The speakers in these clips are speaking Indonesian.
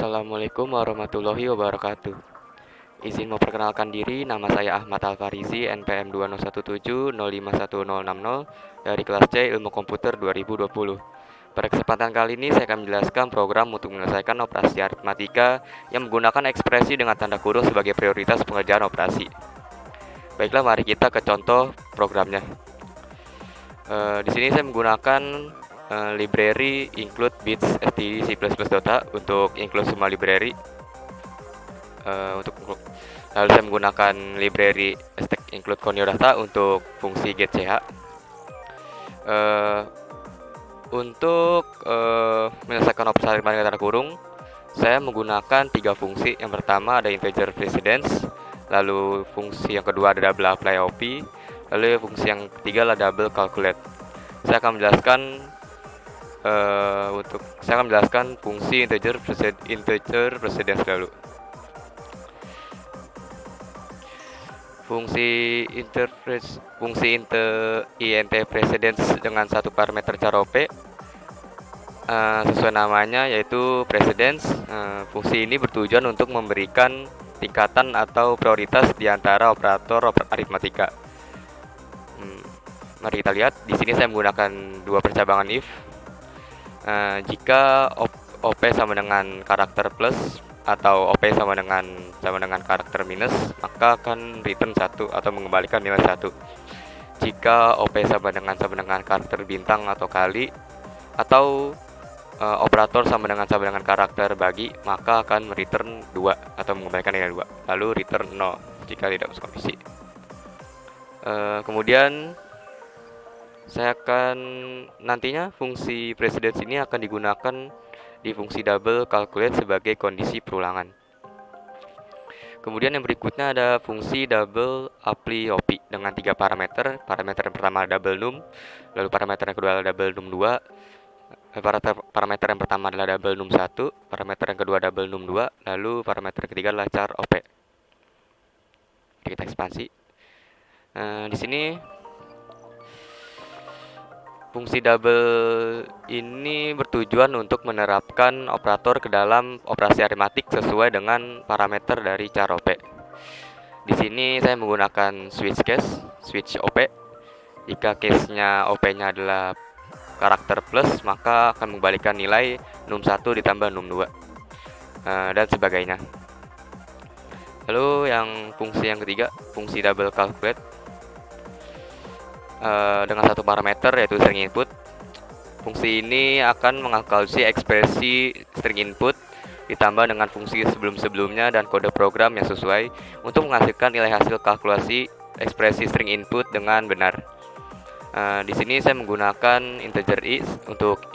Assalamualaikum warahmatullahi wabarakatuh. Izin memperkenalkan diri, nama saya Ahmad Alfarizi, NPM 20170510060 dari kelas C Ilmu Komputer 2020. Pada kesempatan kali ini saya akan menjelaskan program untuk menyelesaikan operasi aritmatika yang menggunakan ekspresi dengan tanda kurung sebagai prioritas pengerjaan operasi. Baiklah, mari kita ke contoh programnya. Di sini saya menggunakan library include bits std C++dota untuk include semua library. Lalu saya menggunakan library stack include conio data untuk fungsi get ch. Untuk menyelesaikan operasi dengan tanda kurung, saya menggunakan 3 fungsi. Yang pertama ada integer precedence, lalu fungsi yang kedua ada double apply op, lalu fungsi yang ketiga adalah double calculate. Saya akan menjelaskan fungsi integer precedence dulu. Fungsi int precedence dengan satu parameter carop sesuai namanya, yaitu precedence. Fungsi ini bertujuan untuk memberikan tingkatan atau prioritas di antara operator aritmatika. Mari kita lihat. Di sini saya menggunakan 2 percabangan if. Jika op sama dengan karakter plus atau op sama dengan karakter minus, maka akan return 1 atau mengembalikan nilai 1. Jika op sama dengan karakter bintang atau kali, atau operator sama dengan karakter bagi, maka akan return 2 atau mengembalikan nilai 2. Lalu return 0 jika tidak masuk kondisi. Kemudian nantinya fungsi precedence ini akan digunakan di fungsi double calculate sebagai kondisi perulangan. Kemudian yang berikutnya ada fungsi double apply op dengan 3 parameter. Parameter yang pertama double num, lalu parameter yang kedua adalah double num 2. Parameter yang pertama adalah double num 1, parameter yang kedua double num 2, lalu parameter yang ketiga adalah char op. Kita ekspansi. Di sini fungsi double ini bertujuan untuk menerapkan operator ke dalam operasi aritmatik sesuai dengan parameter dari char op. Di sini saya menggunakan switch op. Jika case-nya op-nya adalah karakter plus, maka akan mengembalikan nilai num 1 ditambah num 2 dan sebagainya. Lalu yang fungsi yang ketiga, fungsi double calculate dengan 1 parameter, yaitu string input. Fungsi ini akan mengalkulasi ekspresi string input ditambah dengan fungsi sebelum-sebelumnya dan kode program yang sesuai untuk menghasilkan nilai hasil kalkulasi ekspresi string input dengan benar. Di sini saya menggunakan integer i untuk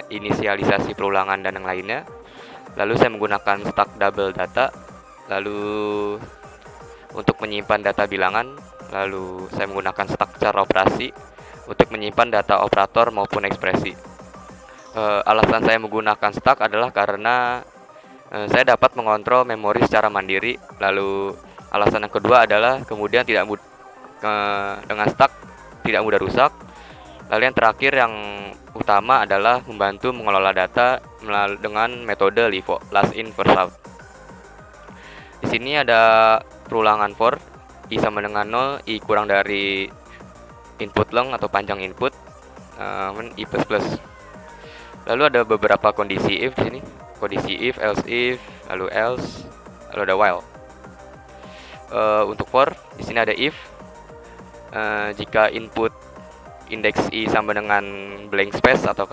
inisialisasi perulangan dan yang lainnya. Lalu saya menggunakan stack double data, lalu untuk menyimpan data bilangan. Lalu saya menggunakan stack char operasi untuk menyimpan data operator maupun ekspresi. Alasan saya menggunakan stack adalah karena saya dapat mengontrol memori secara mandiri. Lalu alasan yang kedua adalah kemudian dengan stack tidak mudah rusak. Lalu yang terakhir yang utama adalah membantu mengelola data dengan metode LIFO, last in first out. Di sini ada perulangan for i sama dengan 0, i kurang dari input long atau panjang input, i plus. Lalu ada beberapa kondisi if di sini. Kondisi if, else if, lalu ada while. Untuk for di sini ada if. Jika input indeks i sama dengan blank space atau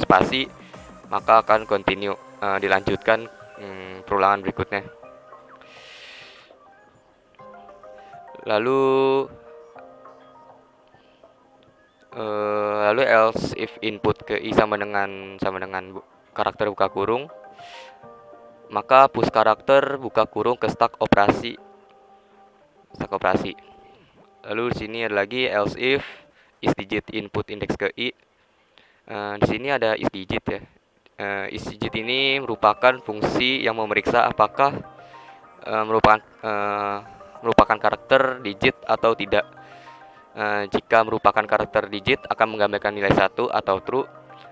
spasi, maka akan continue, dilanjutkan perulangan berikutnya. Lalu else if input ke i sama dengan karakter buka kurung, maka push karakter buka kurung ke stack operasi. Lalu di sini ada lagi else if isDigit input indeks ke i. Di sini ada isDigit ya. IsDigit ini merupakan fungsi yang memeriksa apakah merupakan karakter digit atau tidak. Jika merupakan karakter digit akan menggambarkan nilai 1 atau true.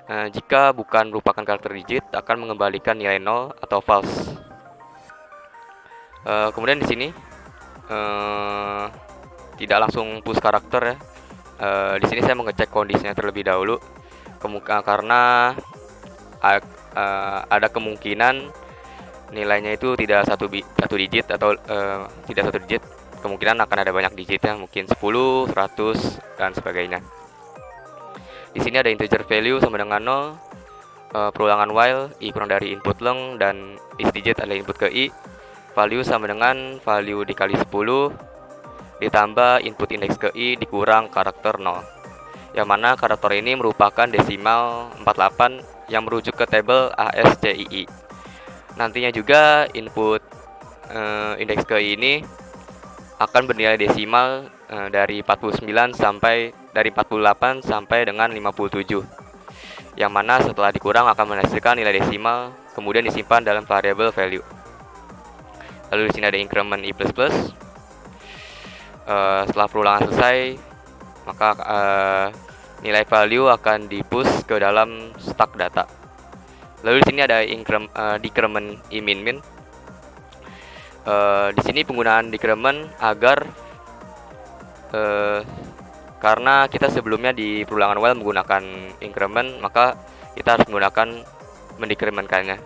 Jika bukan merupakan karakter digit, akan mengembalikan nilai 0 atau false. Kemudian di sini tidak langsung push karakter ya. Di sini saya mengecek kondisinya terlebih dahulu, karena ada kemungkinan nilainya itu tidak satu digit atau tidak satu digit. Kemungkinan akan ada banyak digitnya, mungkin 10, 100 dan sebagainya. Di sini ada integer value sama dengan 0, perulangan while i kurang dari input leng, dan is digit adalah input ke i. Value sama dengan value dikali 10 ditambah input indeks ke i dikurang karakter 0, yang mana karakter ini merupakan desimal 48 yang merujuk ke tabel ASCII. Nantinya juga input indeks ke i ini akan bernilai desimal dari 48 sampai dengan 57, yang mana setelah dikurang akan menghasilkan nilai desimal, kemudian disimpan dalam variabel value. Lalu di sini ada increment i++. Setelah perulangan selesai, maka nilai value akan di-push ke dalam stack data. Lalu di sini ada decrement i min. Di sini penggunaan decrement agar karena kita sebelumnya di perulangan while menggunakan increment, maka kita harus menggunakan mendecrementkannya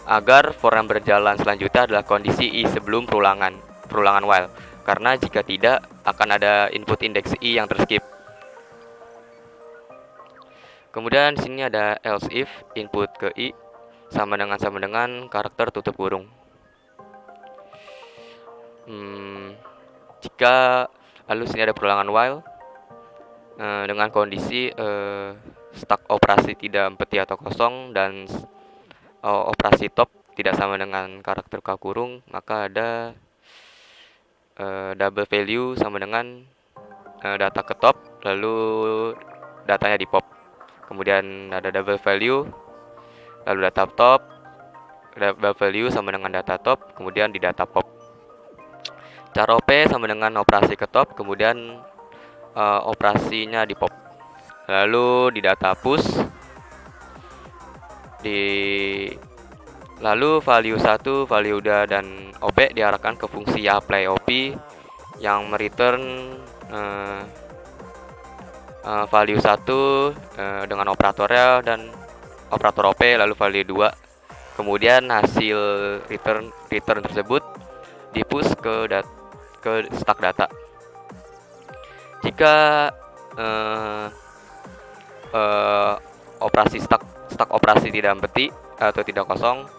agar for yang berjalan selanjutnya adalah kondisi i sebelum perulangan while, karena jika tidak akan ada input indeks i yang terskip. Kemudian di sini ada else if input ke i sama dengan karakter tutup kurung. Jika lalu sini ada perulangan while dengan kondisi stack operasi tidak empty atau kosong dan operasi top tidak sama dengan karakter k kurung, maka ada double value sama dengan data ke top, lalu datanya di pop. Kemudian ada double value, lalu data top, double value sama dengan data top, kemudian di data pop. Cara OP sama dengan operasi ke top, kemudian operasinya di pop. Lalu di data push, lalu value 1, value udah dan OP diarahkan ke fungsi apply OP yang mereturn value 1 dengan operatornya dan operator OP, lalu value 2. Kemudian hasil return tersebut di-push ke stack data. Jika operasi stack operasi tidak empty atau tidak kosong,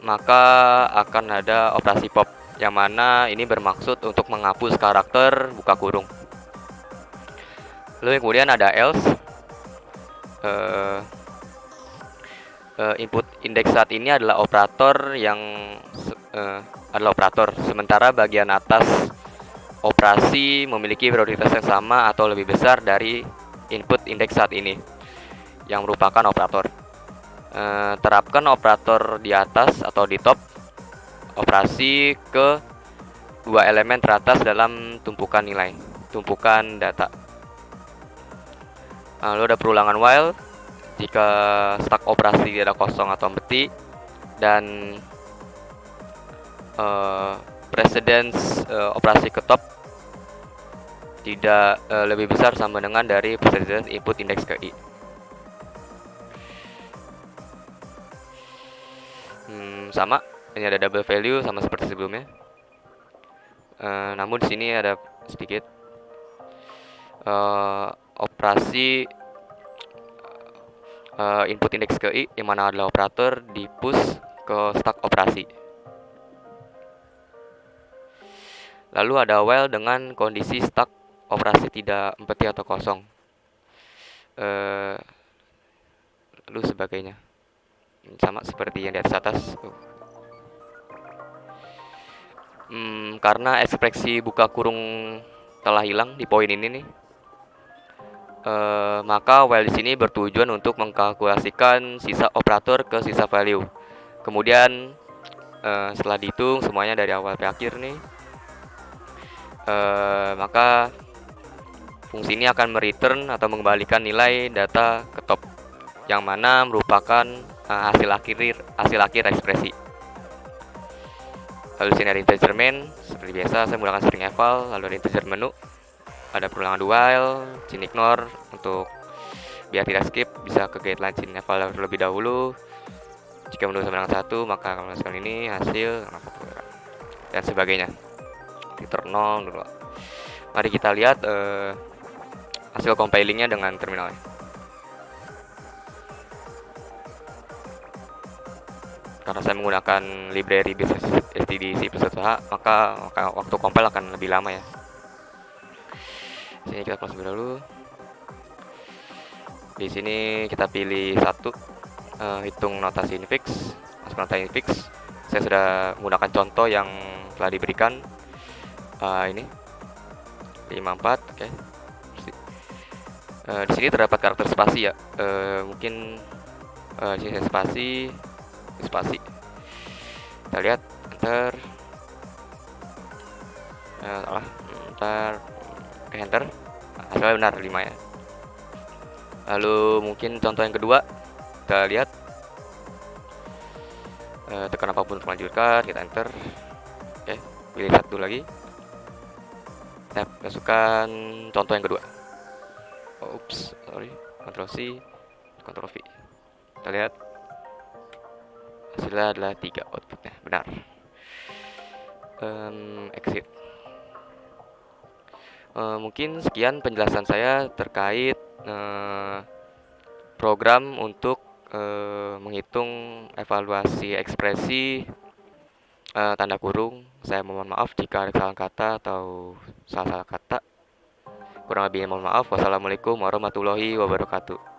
maka akan ada operasi pop, yang mana ini bermaksud untuk menghapus karakter buka kurung. Lalu kemudian ada else. Input indeks saat ini adalah operator sementara bagian atas operasi memiliki prioritas yang sama atau lebih besar dari input indeks saat ini yang merupakan operator. Terapkan operator di atas atau di top operasi ke dua elemen teratas dalam tumpukan data. Lalu ada perulangan while jika stack operasi tidak kosong atau empty, dan precedence operasi ke top tidak lebih besar sama dengan dari precedence input indeks ke i. Sama, ini ada double value sama seperti sebelumnya. Namun di sini ada sedikit operasi input indeks ke i yang mana adalah operator di push ke stack operasi. Lalu ada while dengan kondisi stack operasi tidak empty atau kosong, lalu sebagainya, sama seperti yang di atas. Karena ekspresi buka kurung telah hilang di poin ini nih, maka while di sini bertujuan untuk mengkalkulasikan sisa operator ke sisa value. Kemudian setelah dihitung semuanya dari awal ke akhir nih, maka fungsi ini akan mereturn atau mengembalikan nilai data ke top. yang mana merupakan hasil akhir ekspresi. Lalu di sini ada integer main, seperti biasa saya menggunakan string eval. Lalu ada integer menu, ada perulangan while, chain ignore untuk biar tidak skip, bisa ke guideline chain eval terlebih dahulu. Jika menu sama dengan 1, maka akan menghasilkan ini hasil dan sebagainya. Return 0 dulu. Mari kita lihat hasil compilingnya dengan terminalnya. Karena saya menggunakan library business std C++h, maka waktu compile akan lebih lama ya. Sini kita close dulu. Di sini kita pilih satu, hitung notasi infix, masuk notasi infix. Saya sudah menggunakan contoh yang telah diberikan. Ini 54, oke. Di sini terdapat karakter spasi ya. Mungkin di sini spasi. Kita lihat enter. Enter. Hasilnya benar 5 ya. Lalu mungkin contoh yang kedua, kita lihat. Tekan apapun untuk melanjutkan, kita enter. Oke, pilih satu lagi. Kita masukkan contoh yang kedua. Ctrl C, Ctrl V. Kita lihat hasilnya adalah 3 outputnya, benar. Exit. Mungkin sekian penjelasan saya terkait program untuk menghitung evaluasi ekspresi tanda kurung. Saya mohon maaf jika ada kesalahan kata atau salah kata. Kurang lebihnya mohon maaf. Wassalamualaikum warahmatullahi wabarakatuh.